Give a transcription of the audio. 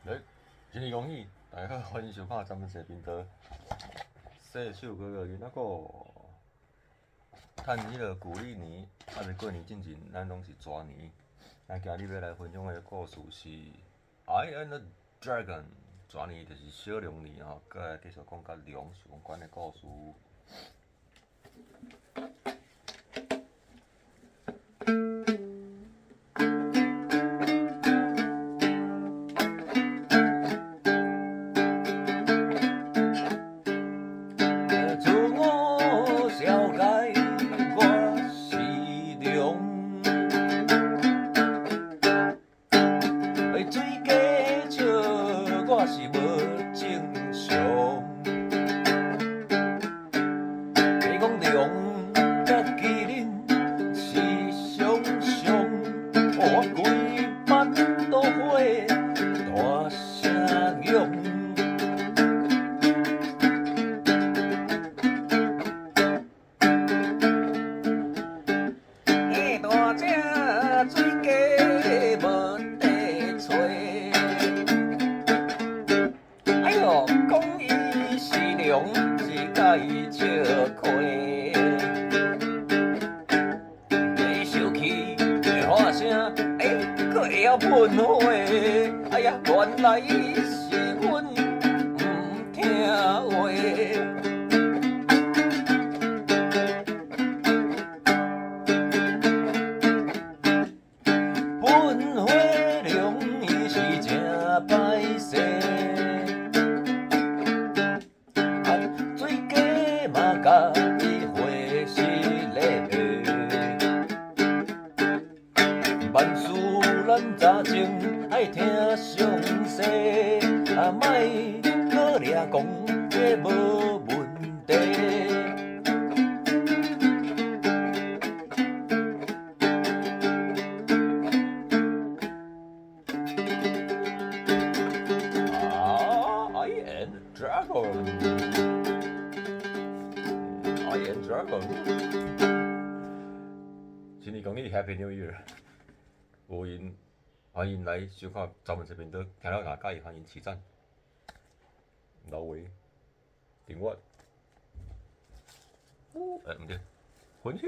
来，新年恭喜！大家好，欢迎收看咱们这频道。洗手哥哥囡仔个，趁迄个旧历年，还未过年进前，咱拢是蛇年。咱今日要来分享的故事是《I and the Dragon》。蛇年就是小龙年吼，搁来继续讲甲龙相关的故事。我是无正常，你讲龙甲麒麟是相像，我规班都会大声扬。大只水鸡无地吹。讲伊是龙，是甲伊笑亏。会生气，会喊声，佫会晓喷火。哎呀，原来是阮毋听话。喷火龙伊是真歹势。家己回是咧爬，万事咱早前爱听详细，莫搁掠讲这无问题。I am Dragon。I am Dragon。新年恭喜 ，Happy New Year！ 欢迎来收看咱们这频道，听了若介意，欢迎起赞、留言、订阅。毋对，分享。